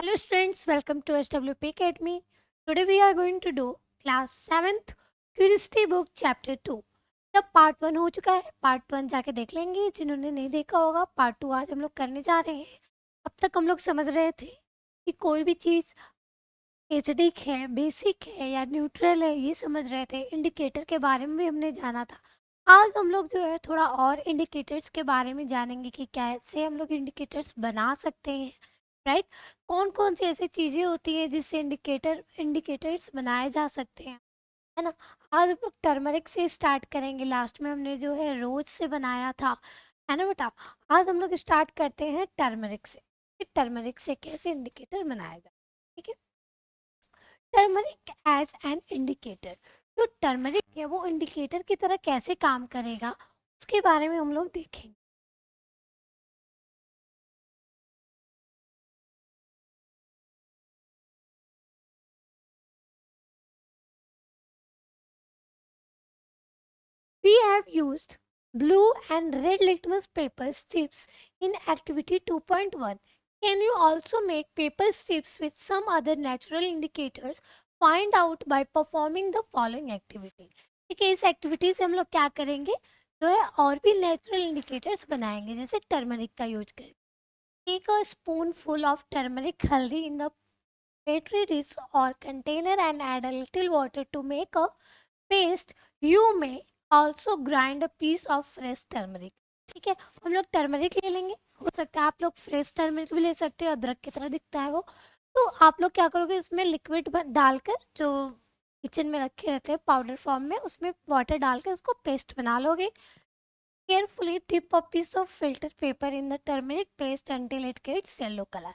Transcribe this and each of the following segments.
Hello students, welcome to SWP Academy. Today we are going to do class 7th Curiosity book chapter 2. जब part 1 हो चुका है, part 1 जाके देख लेंगे। जिन्होंने नहीं देखा होगा, पार्ट 2 आज हम लोग करने जा रहे हैं। अब तक हम लोग समझ रहे थे कि कोई भी चीज़ एसिडिक है, बेसिक है या न्यूट्रल है, ये समझ रहे थे। इंडिकेटर के बारे में भी हमने जाना था। आज हम लोग जो है थोड़ा और इंडिकेटर्स के बारे में जानेंगे कि कैसे हम लोग इंडिकेटर्स बना सकते हैं, राइट। कौन कौन सी ऐसी चीज़ें होती हैं जिससे इंडिकेटर्स बनाए जा सकते हैं, है ना। आज हम लोग टर्मरिक से स्टार्ट करेंगे। लास्ट में हमने जो है रोज से बनाया था, है ना बेटा। आज हम लोग स्टार्ट करते हैं टर्मरिक से कि टर्मरिक से कैसे इंडिकेटर बनाया जाए, ठीक है। टर्मरिक एज एन इंडिकेटर, जो टर्मरिक है वो इंडिकेटर की तरह कैसे काम करेगा उसके बारे में हम लोग देखेंगे। We have used blue and red litmus paper strips in activity 2.1. Can you also make paper strips with some other natural indicators? Find out by performing the following activity. ठीक है, इस एक्टिविटी से हम लोग क्या करेंगे, जो है और भी नेचुरल इंडिकेटर्स बनाएंगे, जैसे टर्मरिक का यूज करेंगे। Take a spoonful of turmeric haldi in the petri dish or container and add a little water to make a paste. You may also grind a piece of fresh turmeric. ठीक है, हम लोग turmeric ले लेंगे। हो सकता है आप लोग फ्रेश टर्मरिक भी ले सकते हो, अदरक की तरह दिखता है वो। तो आप लोग क्या करोगे, इसमें लिक्विड डालकर, जो किचन में रखे रहते हैं पाउडर फॉर्म में, उसमें वाटर डाल के उसको पेस्ट बना लोगे। Carefully dip a piece of filter paper in the turmeric paste until it gets yellow colour.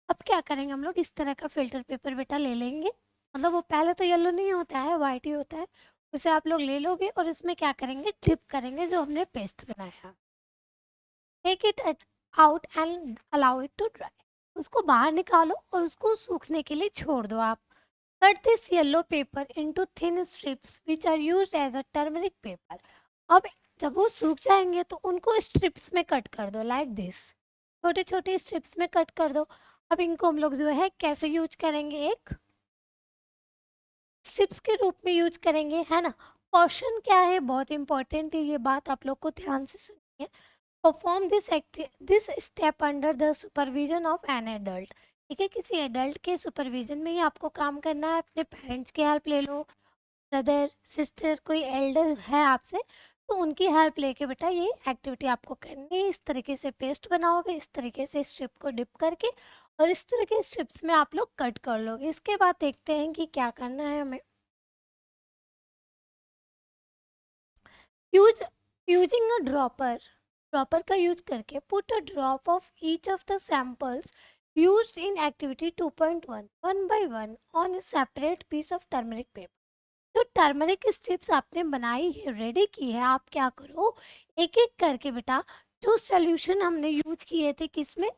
अब क्या करेंगे, हम लोग इस तरह का फिल्टर पेपर बेटा ले लेंगे। मतलब वो पहले तो येलो नहीं होता है, वाइट ही होता है। उसे आप लोग ले लोगे और इसमें क्या करेंगे, डिप करेंगे जो हमने पेस्ट बनाया। Take it out and allow it to dry. उसको बाहर निकालो और उसको सूखने के लिए छोड़ दो आप। Cut this yellow paper into thin strips which are used as a turmeric paper. अब जब वो सूख जाएंगे तो उनको स्ट्रिप्स में कट कर दो, लाइक दिस। छोटे छोटे स्ट्रिप्स में कट कर दो। अब इनको हम लोग जो है कैसे यूज करेंगे, एक स्ट्रिप्स के रूप में यूज करेंगे, है ना। क्वेश्चन क्या है, बहुत इंपॉर्टेंट है ये बात, आप लोग को ध्यान से सुनिए। Perform this step under the supervision of an adult. ठीक है, किसी एडल्ट के सुपरविजन में ही आपको काम करना है। अपने पेरेंट्स की हेल्प ले लो, ब्रदर सिस्टर कोई एल्डर है आपसे, तो उनकी हेल्प लेके बेटा ये एक्टिविटी आपको करनी है। इस तरीके से पेस्ट बनाओगे, इस तरीके से स्ट्रिप को डिप करके, और इस तरह के स्ट्रिप्स में आप लोग कट कर लोगे। इसके बाद देखते हैं कि क्या करना है हमें। यूज यूजिंग अ ड्रॉपर का यूज करके put a drop of each of the samples used in activity 2.1 one by one on a separate piece of turmeric paper। जो टर्मरिक स्ट्रिप्स आपने बनाई है, रेडी की है, आप क्या करो, एक एक करके बेटा जो सोल्यूशन हमने यूज किए थे किसमें,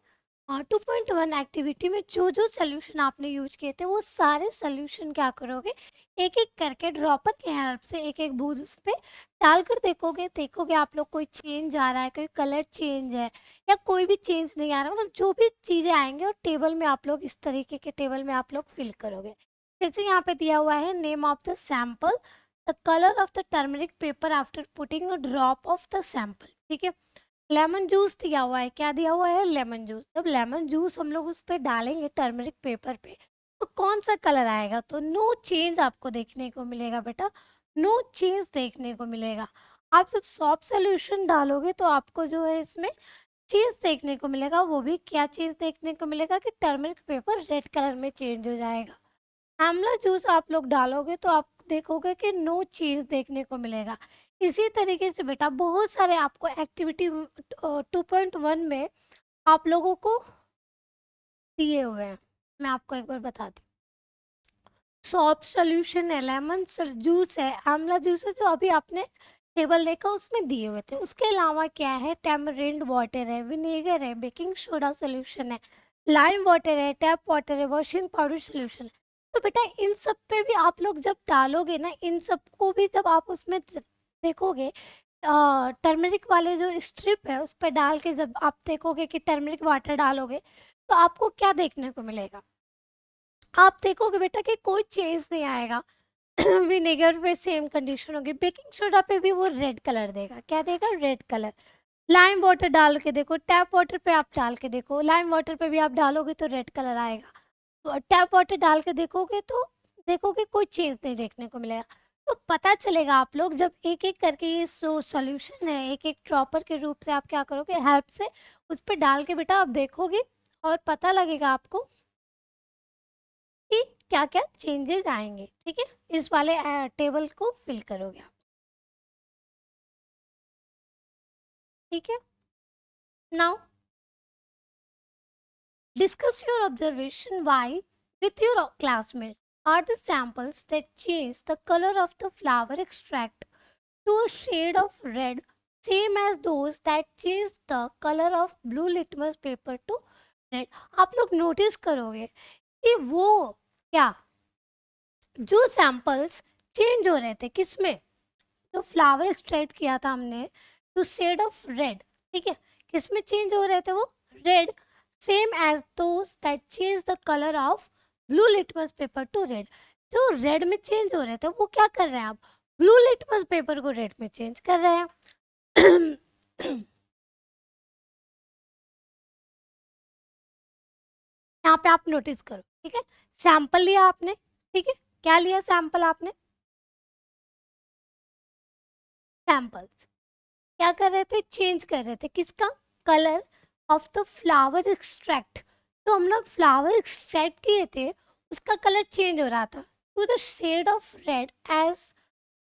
2.1 एक्टिविटी में, जो जो सोल्यूशन आपने यूज किए थे वो सारे सोल्यूशन क्या करोगे, एक एक करके ड्रॉपर की हेल्प से एक एक बूंद उस पर डालकर देखोगे आप लोग कोई चेंज आ रहा है, कोई कलर चेंज है या कोई भी चेंज नहीं आ रहा। मतलब जो भी चीज़ें आएंगे और टेबल में आप लोग, इस तरीके के टेबल में आप लोग फिल करोगे। जैसे यहाँ पे दिया हुआ है name of the sample, the colour of the turmeric paper after putting a drop of the sample. ठीक है, लेमन जूस दिया हुआ है, क्या दिया हुआ है, लेमन जूस। जब लेमन जूस हम लोग उस पर डालेंगे टर्मरिक पेपर पे, तो कौन सा कलर आएगा, तो नो चेंज आपको देखने को मिलेगा बेटा, नो चेंज देखने को मिलेगा। आप जब सॉफ्ट सोल्यूशन डालोगे तो आपको जो है इसमें चीज़ देखने को मिलेगा, वो भी क्या चीज़ देखने को मिलेगा कि टर्मरिक पेपर रेड कलर में चेंज हो जाएगा। आंवला जूस आप लोग डालोगे तो आप देखोगे कि नो चीज़ देखने को मिलेगा। इसी तरीके से बेटा बहुत सारे आपको एक्टिविटी 2.1 में आप लोगों को दिए हुए हैं। मैं आपको एक बार बताती हूँ। सॉफ्ट सोल्यूशन है, लेमन जूस है, आंवला जूस है, जो अभी आपने टेबल देखा उसमें दिए हुए थे। उसके अलावा क्या है, टैमरिंड वाटर है, विनेगर है, बेकिंग सोडा सोल्यूशन है, लाइम वाटर है, टैप वाटर है, वॉशिंग पाउडर सोल्यूशन है। तो बेटा इन सब पे भी आप लोग जब डालोगे ना, इन सबको भी जब आप उसमें देखोगे, टर्मरिक वाले जो स्ट्रिप है उस पर डाल के जब आप देखोगे कि टर्मरिक वाटर डालोगे, तो आपको क्या देखने को मिलेगा, आप देखोगे बेटा कि कोई चेंज नहीं आएगा। विनेगर पे सेम कंडीशन होगी, बेकिंग सोडा पे भी वो रेड कलर देगा। क्या देगा? Red colour. लाइम वाटर डाल के देखो, टैप वाटर पे आप डाल के देखो, लाइम वाटर पे भी आप डालोगे तो रेड कलर आएगा। टैप वाटर डाल के देखोगे तो देखोगे कोई चेंज नहीं देखने को मिलेगा। तो पता चलेगा आप लोग जब एक एक करके ये जो सोल्यूशन है एक एक ड्रॉपर के रूप से आप क्या करोगे, हेल्प से उस पर डाल के बेटा आप देखोगे और पता लगेगा आपको कि क्या क्या चेंजेस आएंगे। ठीक है, इस वाले टेबल को फिल करोगे आप। ठीक है, now discuss your observation why with your classmates are the samples that change the color of the flower extract to a shade of red same as those that change the color of blue litmus paper to red। आप लोग notice करोगे कि वो क्या जो samples change हो रहे थे किसमें, जो फ्लावर एक्सट्रैक्ट किया था हमने टू शेड ऑफ रेड, ठीक है, किसमें चेंज हो रहे थे वो, red, same as those that change the colour of blue litmus paper to red. जो रेड में चेंज हो रहे थे वो क्या कर रहे हैं, आप ब्लू लिटमस पेपर को रेड में चेंज कर रहे हैं। यहाँ पे आप नोटिस करो, ठीक है, सैंपल लिया आपने, ठीक है, क्या लिया सैंपल आपने, सैंपल्स क्या कर रहे थे, चेंज कर रहे थे किसका, colour of the flower extract. तो हम लोग फ्लावर एक्सट्रैक्ट किए थे उसका कलर चेंज हो रहा था to the shade of red as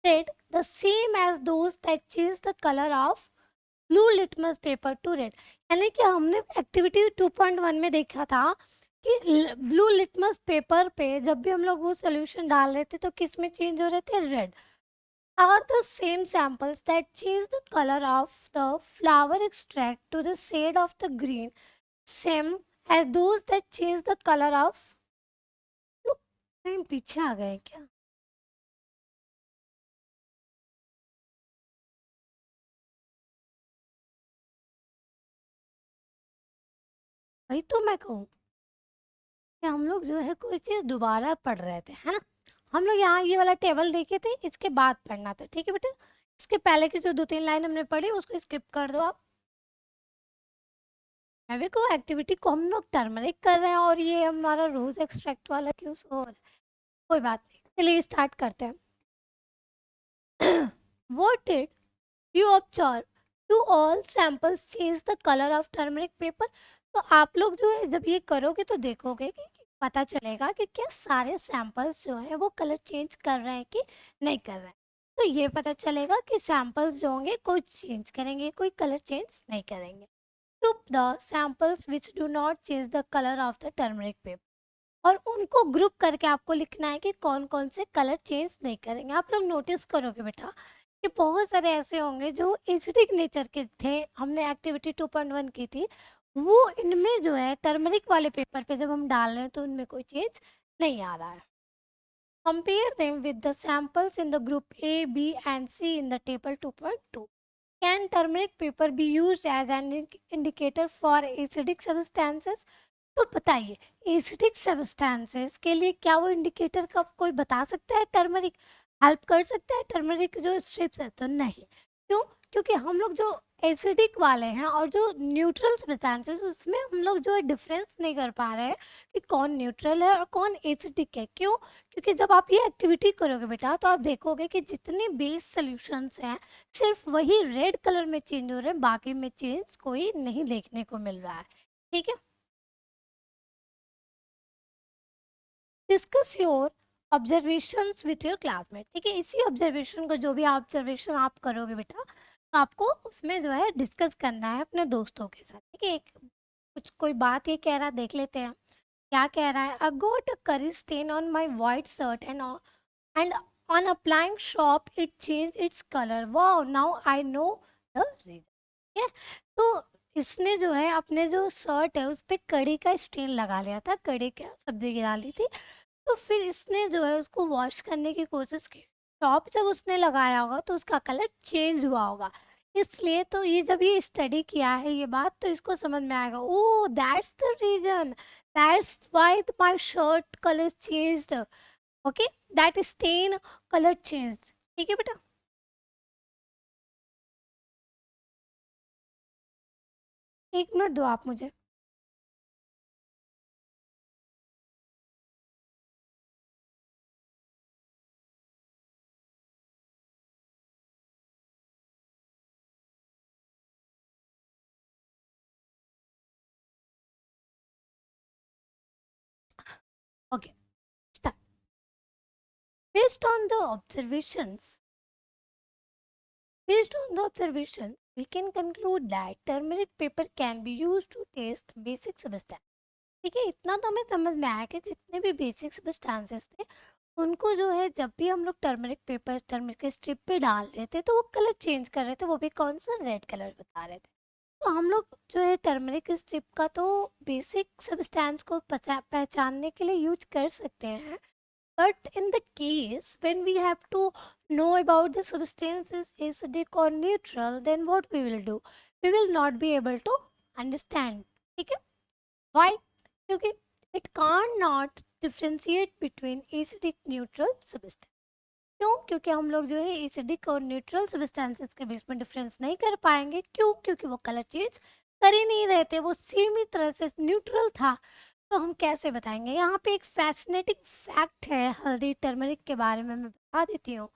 red the same as those that change the colour of blue litmus paper to red. यानी कि हमने एक्टिविटी 2.1 में देखा था कि ब्लू लिटमस पेपर पे जब भी हम लोग वो सोल्यूशन डाल रहे थे तो किस में चेंज हो रहे थे, red. Are the same samples that change the color of the flower extract to the shade of the green same as those that change the color of, look, कहीं पीछे आ गए क्या, वही तो मैं कहूँ कि हम लोग जो है कोई चीज़ दोबारा पढ़ रहे थे, है ना। हम लोग यहाँ ये वाला टेबल देखे थे, इसके बाद पढ़ना था, ठीक है बेटा। इसके पहले की जो 2-3 लाइन हमने पढ़ी उसको स्किप कर दो आप। अभी को एक्टिविटी को हम लोग टर्मरिक कर रहे हैं और ये हमारा रोज एक्सट्रैक्ट वाला क्यों हो रहा है, कोई बात नहीं, चलिए स्टार्ट करते हैं। What did you observe? Do all samples change the color of turmeric paper? तो आप लोग जो है जब ये करोगे तो देखोगे कि पता चलेगा कि क्या सारे सैंपल्स जो हैं वो कलर चेंज कर रहे हैं कि नहीं कर रहे हैं। तो ये पता चलेगा कि सैंपल्स जो होंगे कोई चेंज करेंगे कोई कलर चेंज नहीं करेंगे। Group the samples which do not change the colour of the turmeric paper, और उनको ग्रुप करके आपको लिखना है कि कौन कौन से कलर चेंज नहीं करेंगे। आप लोग नोटिस करोगे बेटा कि बहुत सारे ऐसे होंगे जो एसिडिक नेचर के थे, हमने एक्टिविटी 2.1 की थी, वो इनमें जो है टर्मरिक वाले पेपर पे जब हम डाल रहे हैं तो उनमें कोई चेंज नहीं आ रहा है। Compare them with the samples in the group A, B and C in the table 2.2. Can turmeric paper be used as an indicator for acidic substances? तो बताइए एसिडिक सब्सटेंसेस के लिए क्या वो इंडिकेटर का कोई बता सकता है, टर्मरिक हेल्प कर सकता है, टर्मरिक जो स्ट्रिप्स है, तो नहीं। क्यों? क्योंकि हम लोग जो एसिडिक वाले हैं और जो न्यूट्रल सब्सटेंसेस उसमें हम लोग जो है डिफरेंस नहीं कर पा रहे हैं कि कौन न्यूट्रल है और कौन एसिडिक है। क्यों? क्योंकि जब आप ये एक्टिविटी करोगे बेटा तो आप देखोगे कि जितने बेस सोल्यूशंस हैं सिर्फ वही रेड कलर में चेंज हो रहे हैं, बाकी में चेंज कोई नहीं देखने को मिल रहा है। ठीक है, discuss your observations with your classmate. ठीक है, इसी ऑब्जर्वेशन को जो भी ऑब्जर्वेशन आप करोगे बेटा तो आपको उसमें जो है डिस्कस करना है अपने दोस्तों के साथ। ठीक है, एक कुछ कोई बात ये कह रहा है, देख लेते हैं क्या कह रहा है। आई got a curry stain on my white shirt and on applying soap it change its colour, wow now I know the reason. ठीक है, तो इसने जो है अपने जो शर्ट है उस पर कड़ी का स्टेन लगा लिया था, कड़ी का सब्जी गिरा ली थी, तो फिर इसने जो है उसको वॉश करने की कोशिश की, टॉप जब उसने लगाया होगा तो उसका कलर चेंज हुआ होगा। इसलिए तो ये जब ये स्टडी किया है ये बात तो इसको समझ में आएगा, oh that's the reason, that's why my shirt colour changed, okay, that stain colour changed. ठीक है बेटा। एक मिनट दो आप मुझे। Okay, start. Based on the observations, based on the observation, we can conclude that turmeric paper can be used to test basic substance। ठीक है, इतना तो हमें समझ में आया कि जितने भी बेसिक सब्सटेंसेस थे उनको जो है जब भी हम लोग टर्मरिक पेपर टर्मरिक के स्ट्रिप पे डाल रहे थे तो वो कलर चेंज कर रहे थे, वो भी कौन सा, रेड कलर बता रहे थे। तो हम लोग जो है टर्मरिक स्ट्रिप का तो बेसिक सब्सटेंस को पहचानने के लिए यूज कर सकते हैं, but in the case when we have to know about the substance is acidic or neutral, then what we will do, we will not be able to understand। ठीक है, why? क्योंकि it can't not differentiate between acidic neutral substance। क्यों? क्योंकि हम लोग जो है acidic और न्यूट्रल सब्सटेंसेस के बीच में डिफरेंस नहीं कर पाएंगे। क्यों? क्योंकि वो कलर चेंज कर ही नहीं रहे थे, वो सेम ही तरह से न्यूट्रल था। तो हम कैसे बताएंगे? यहाँ पे एक फैसिनेटिंग फैक्ट है हल्दी टर्मरिक के बारे में, मैं बता देती हूँ।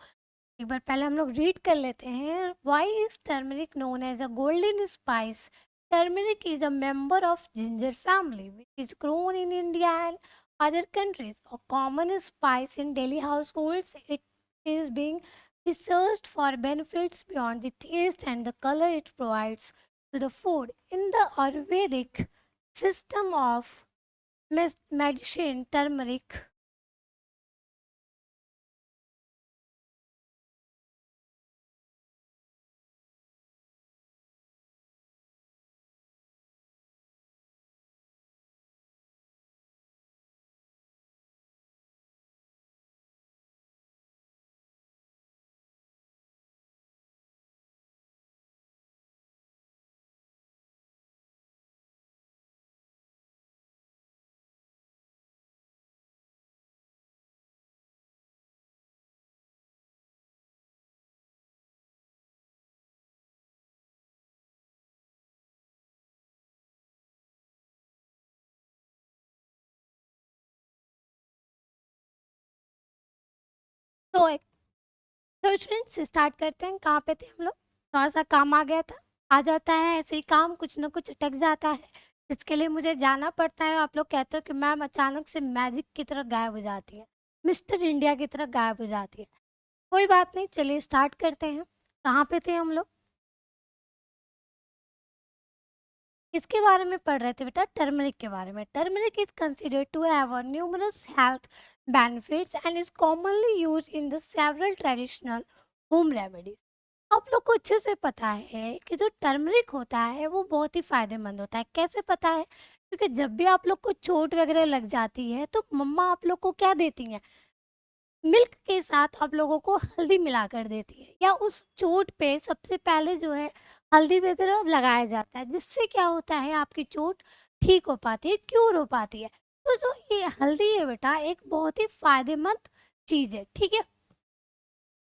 एक बार पहले हम लोग रीड कर लेते हैं। Why is turmeric known as a golden spice? Turmeric is a member of ginger family which is grown in India and other countries. A common spice in daily households, it is being researched for benefits beyond the taste and the color it provides to the food. In the Ayurvedic system of medicine, turmeric तो एक तो students start करते हैं। कहाँ पे थे हम लोग? थोड़ा सा काम आ गया था, आ जाता है ऐसे ही काम, कुछ ना कुछ अटक जाता है, जिसके लिए मुझे जाना पड़ता है। आप लोग कहते हो कि मैम अचानक से मैजिक की तरह गायब हो जाती है, मिस्टर इंडिया की तरह गायब हो जाती है। कोई बात नहीं, चलिए स्टार्ट करते हैं। कहाँ पे थे हम लोग? किसके बारे में पढ़ रहे थे बेटा? टर्मरिक के बारे में। Turmeric is considered to have a numerous health benefits and is commonly use in the several traditional home remedies. आप लोग को अच्छे से पता है कि जो टर्मरिक होता है वो बहुत ही फायदेमंद होता है। कैसे पता है? क्योंकि जब भी आप लोग को चोट वगैरह लग जाती है तो मम्मा आप लोग को क्या देती हैं? मिल्क के साथ आप लोगों को हल्दी मिलाकर देती है, या उस चोट पे सबसे पहले जो है हल्दी वगैरह लगाया जाता है, जिससे क्या होता है आपकी चोट ठीक हो पाती है, क्योर हो पाती है। तो जो ये हल्दी है बेटा एक बहुत ही फायदेमंद चीज़ है। ठीक है,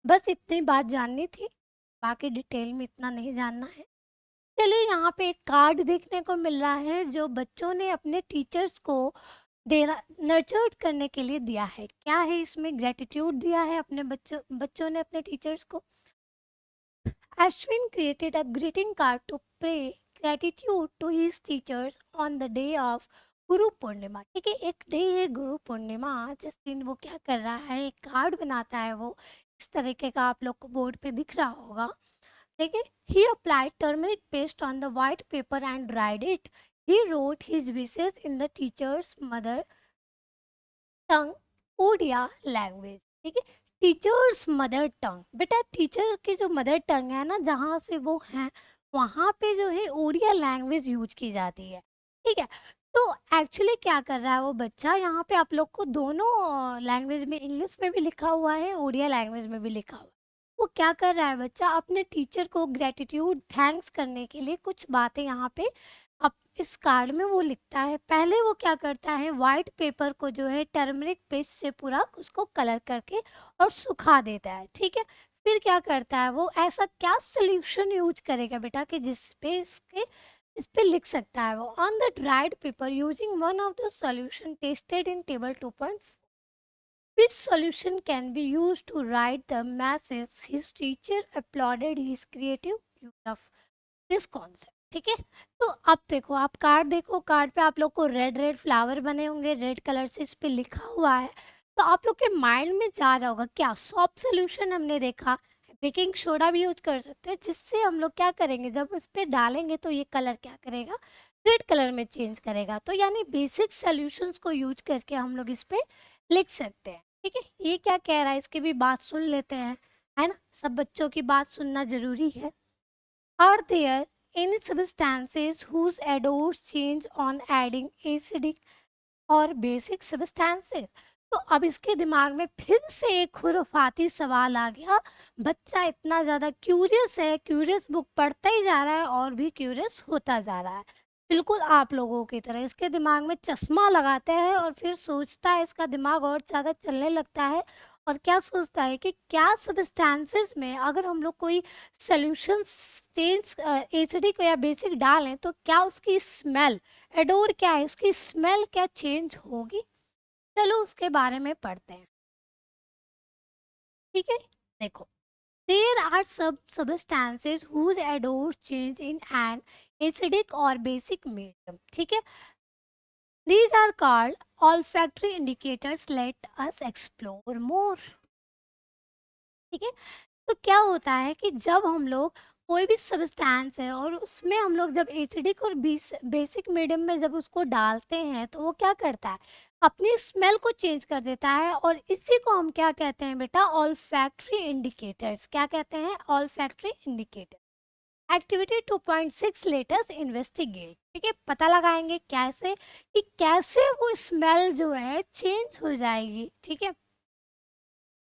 बस इतनी बात जाननी थी, बाकी डिटेल में इतना नहीं जानना है। चलिए, यहाँ पे एक कार्ड देखने को मिल रहा है जो बच्चों ने अपने टीचर्स को देना नर्चर्ड करने के लिए दिया है। क्या है इसमें? ग्रेटिट्यूड दिया है अपने बच्चों ने अपने टीचर्स को। Ashwin created a greeting card to pray gratitude to his teachers on the day of Guru Purnima. ठीक है, एक डे है गुरु पूर्णिमा, जिस दिन वो क्या कर रहा है, एक कार्ड बनाता है। वो इस तरीके का आप लोग को बोर्ड पे दिख रहा होगा। ठीक है, he applied turmeric paste on the white paper and dried it. He wrote his wishes in the teacher's mother tongue, Odia language. ठीक है, टीचर्स मदर टंग। बेटा टीचर की जो मदर टंग है ना, जहाँ से वो हैं वहाँ पे जो है ओडिया लैंग्वेज यूज की जाती है। ठीक है, तो एक्चुअली क्या कर रहा है वो बच्चा, यहाँ पे आप लोग को दोनों लैंग्वेज में, इंग्लिश में भी लिखा हुआ है, ओडिया लैंग्वेज में भी लिखा हुआ है। वो क्या कर रहा है बच्चा, अपने टीचर को ग्रेटिट्यूड थैंक्स करने के लिए कुछ बातें यहाँ पे अब इस कार्ड में वो लिखता है। पहले वो क्या करता है, वाइट पेपर को जो है टर्मरिक पेस्ट से पूरा उसको कलर करके और सुखा देता है, ठीक है। फिर क्या करता है वो, ऐसा क्या सोल्यूशन यूज करेगा बेटा कि जिस पे इसके इस पे लिख सकता है वो, on the dried paper using one of the solution tested in table 2.4, which solution can be used to write the message his teacher applauded his creative use of this concept, ठीक है। तो अब देखो, आप कार्ड देखो, card पे आप लोग को रेड रेड फ्लावर बने होंगे, रेड कलर से इस पे लिखा हुआ है। तो आप लोग के माइंड में जा रहा होगा क्या, सॉफ्ट सोल्यूशन हमने देखा, बेकिंग सोडा भी यूज कर सकते हैं, जिससे हम लोग क्या करेंगे, जब उस पे डालेंगे तो ये कलर क्या करेगा, रेड कलर में चेंज करेगा। तो यानी बेसिक सोल्यूशंस को यूज करके हम लोग इस पे लिख सकते हैं, ठीक है। ये क्या कह रहा है, इसकी भी बात सुन लेते हैं, है ना, सब बच्चों की बात सुनना जरूरी है। Are there any substances whose odors change on adding acidic और बेसिक सब्सटेंसेस। तो अब इसके दिमाग में फिर से एक खुराफाती सवाल आ गया। बच्चा इतना ज़्यादा क्यूरियस है, क्यूरियस बुक पढ़ता ही जा रहा है और भी क्यूरियस होता जा रहा है, बिल्कुल आप लोगों की तरह। इसके दिमाग में चश्मा लगाते हैं और फिर सोचता है, इसका दिमाग और ज़्यादा चलने लगता है और क्या सोचता है कि क्या सब्सटेंसेस में अगर हम लोग कोई सोल्यूशन चेंज एसिडिक या बेसिक डालें तो क्या उसकी स्मेल, एडोर क्या है, उसकी स्मेल क्या चेंज होगी। चलो उसके बारे में पढ़ते हैं, ठीक है। देखो, देर आर सब substances whose odors change in an acidic or basic medium, ठीक है। These are called olfactory indicators. Let us explore more, ठीक है। तो क्या होता है कि जब हम लोग कोई भी सब्सटेंस है और उसमें हम लोग जब एसिडिक और बेसिक मीडियम में जब उसको डालते हैं तो वो क्या करता है, अपनी स्मेल को चेंज कर देता है। और इसी को हम क्या कहते हैं बेटा, ऑल्फैक्टरी इंडिकेटर्स। क्या कहते हैं, olfactory indicator. Activity 2.6 let's investigate, ठीक है। पता लगाएंगे कैसे, कि कैसे वो स्मेल जो है चेंज हो जाएगी, ठीक है।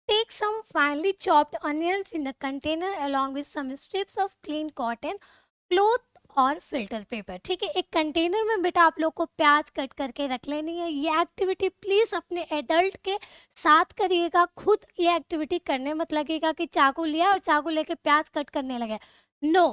Take some finely chopped onions in the container along with some strips of clean cotton cloth और फिल्टर पेपर, ठीक है। एक कंटेनर में बेटा आप लोग को प्याज कट करके रख लेनी है। ये एक्टिविटी प्लीज अपने एडल्ट के साथ करिएगा, खुद ये एक्टिविटी करने मत लगेगा कि चाकू लिया और चाकू लेके प्याज कट करने लगे, no,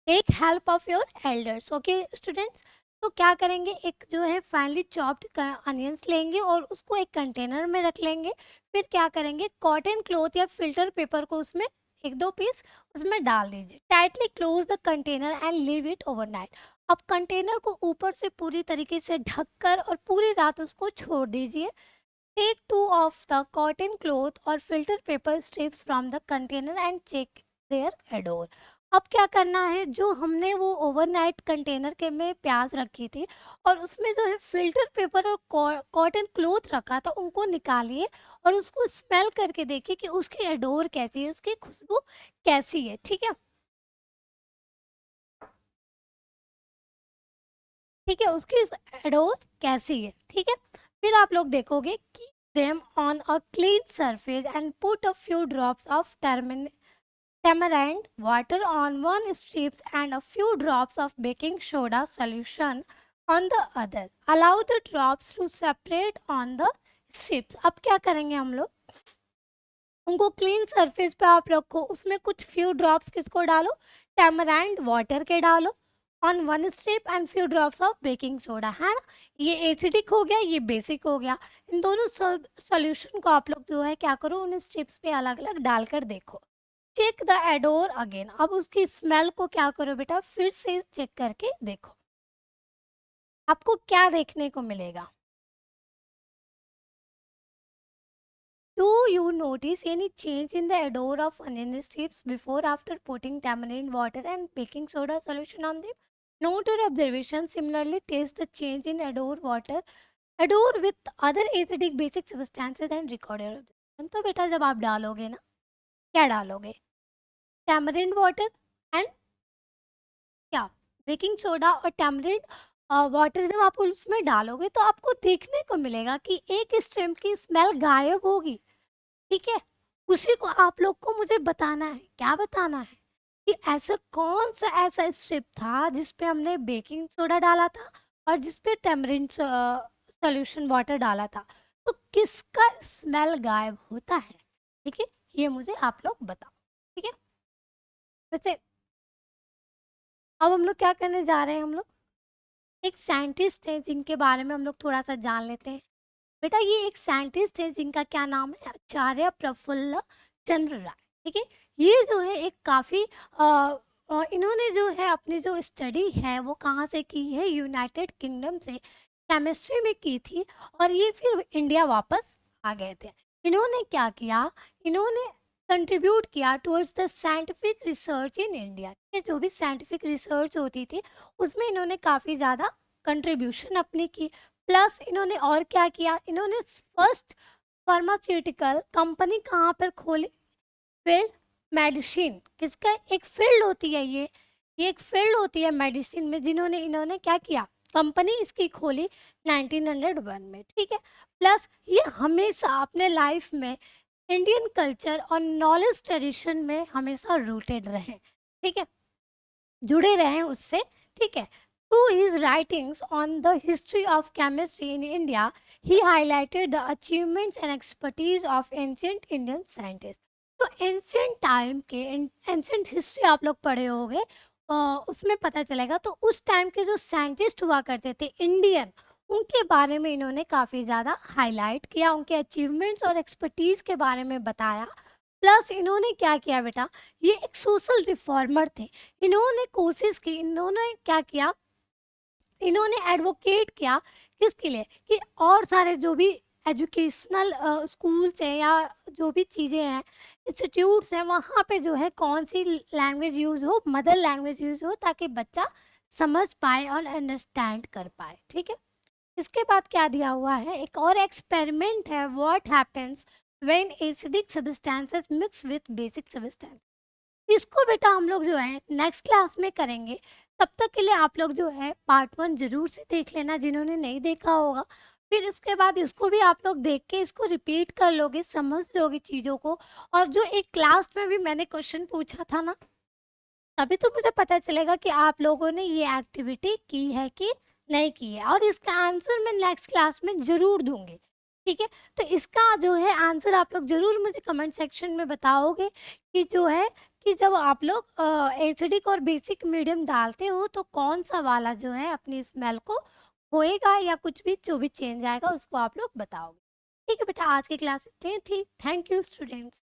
take help of your elders, okay students. तो क्या करेंगे, एक जो है फाइनली चॉप्ड अनियंस लेंगे और उसको एक कंटेनर में रख लेंगे। फिर क्या करेंगे, कॉटन क्लॉथ या फिल्टर पेपर को उसमें एक दो पीस उसमें डाल दीजिए। Tightly close the container and leave it overnight. अब कंटेनर को ऊपर से पूरी तरीके से ढककर और पूरी रात उसको छोड़ दीजिए। Take 2 off the cotton cloth और filter paper strips from the container and check their odour. अब क्या करना है, जो हमने वो ओवरनाइट कंटेनर के में प्याज रखी थी और उसमें जो है फिल्टर पेपर और कॉटन क्लॉथ रखा था, उनको निकालिए और उसको स्मेल करके देखिए कि उसकी एडोर कैसी है, उसकी खुशबू कैसी है, ठीक है। ठीक है, उसकी एडोर कैसी है, ठीक है। फिर आप लोग देखोगे कि them on a clean surface and put a few drops of tamarind water on one strips and a few drops of baking soda solution on the other. Allow the drops to separate on the strips. अब क्या करेंगे हम लोग, उनको clean surface पे आप रखो, उसमें कुछ फ्यू ड्रॉप्स किसको डालो, टैमराइंड वाटर के डालो on one strip and few drops of baking soda, है ना। ये एसिडिक हो गया, ये बेसिक हो गया। इन दोनों सॉल्यूशन को आप लोग जो है क्या करो, उन स्ट्रिप्स पे अलग अलग डालकर देखो। Check the odour again. अब उसकी स्मेल को क्या करो बेटा, फिर से चेक करके देखो, आपको क्या देखने को मिलेगा। Do you notice any change in the odor of onion strips before after putting tamarind water and baking soda solution on them? Note your observation. Similarly, taste the change in odor with other acidic basic substances and record your observation. तो बेटा जब आप डालोगे ना, क्या डालोगे, tamarind water and क्या, baking soda और टैमरिंड वाटर जब आप उसमें डालोगे तो आपको देखने को मिलेगा कि एक स्ट्रिप की स्मेल गायब होगी, ठीक है। उसी को आप लोग को मुझे बताना है। क्या बताना है? कि ऐसा कौन सा ऐसा स्टेप था जिस पे हमने बेकिंग सोडा डाला था और जिस पे टैमरिंड सॉल्यूशन वाटर डाला था, तो किसका स्मेल गायब होता है? ठीक है, ये मुझे आप लोग बताओ। ठीक है, वैसे अब हम लोग क्या करने जा रहे हैं, हम लोग एक साइंटिस्ट है जिनके बारे में हम लोग थोड़ा सा जान लेते हैं। बेटा ये एक साइंटिस्ट है जिनका क्या नाम है, आचार्य प्रफुल्ल चंद्र राय। ठीक है, ये जो है एक काफ़ी इन्होंने जो है अपनी जो स्टडी है वो कहाँ से की है, यूनाइटेड किंगडम से केमिस्ट्री में की थी, और ये फिर इंडिया वापस आ गए थे। इन्होंने क्या किया, इन्होंने कंट्रीब्यूट किया towards the scientific research in India. ये जो भी साइंटिफिक रिसर्च होती थी उसमें इन्होंने काफ़ी ज़्यादा कंट्रीब्यूशन अपनी की। प्लस इन्होंने और क्या किया, इन्होंने फर्स्ट फार्मास्यूटिकल कंपनी कहाँ पर खोली, फील्ड मेडिसिन। किसका एक फील्ड होती है ये एक फील्ड होती है मेडिसिन में, जिन्होंने इन्होंने क्या किया, कंपनी इसकी खोली 1901 में। ठीक है, प्लस ये हमेशा अपने लाइफ में इंडियन कल्चर और नॉलेज ट्रेडिशन में हमेशा रूटेड रहे। ठीक है, जुड़े रहें उससे। ठीक है, through his writings on the history of chemistry in India he highlighted the achievements and expertise of ancient Indian scientist. तो एंशियंट टाइम के, एंशियंट हिस्ट्री आप लोग पढ़े होंगे, उसमें पता चलेगा। तो उस टाइम के जो साइंटिस्ट हुआ करते थे इंडियन, उनके बारे में इन्होंने काफ़ी ज़्यादा हाईलाइट किया, उनके अचीवमेंट्स और एक्सपर्टीज़ के बारे में बताया। प्लस इन्होंने क्या किया बेटा, ये एक सोशल रिफॉर्मर थे। इन्होंने कोशिश की, इन्होंने क्या किया, इन्होंने एडवोकेट किया किसके लिए, कि और सारे जो भी एजुकेशनल स्कूल्स हैं या जो भी चीज़ें हैं, इंस्टीट्यूट्स हैं, वहाँ पे जो है कौन सी लैंग्वेज यूज़ हो, मदर लैंग्वेज यूज़ हो, ताकि बच्चा समझ पाए और अंडरस्टैंड कर पाए। ठीक है, इसके बाद क्या दिया हुआ है, एक और एक्सपेरिमेंट है, what happens when acidic substances mix with basic substance. इसको बेटा हम लोग जो है नेक्स्ट क्लास में करेंगे। तब तक के लिए आप लोग जो है पार्ट 1 जरूर से देख लेना, जिन्होंने नहीं देखा होगा। फिर इसके बाद इसको भी आप लोग देख के इसको रिपीट कर लोगे, समझ लोगे चीज़ों को। और जो एक क्लास में भी मैंने क्वेश्चन पूछा था ना, तभी तो मुझे पता चलेगा कि आप लोगों ने ये एक्टिविटी की है कि नहीं की है, और इसका आंसर मैं नेक्स्ट क्लास में ज़रूर दूंगी। ठीक है, तो इसका जो है आंसर आप लोग ज़रूर मुझे कमेंट सेक्शन में बताओगे, कि जो है कि जब आप लोग एसिडिक और बेसिक मीडियम डालते हो तो कौन सा वाला जो है अपनी स्मेल को होएगा, या कुछ भी जो भी चेंज आएगा उसको आप लोग बताओगे। ठीक है बेटा, आज की क्लास इतनी थी। Thank you students.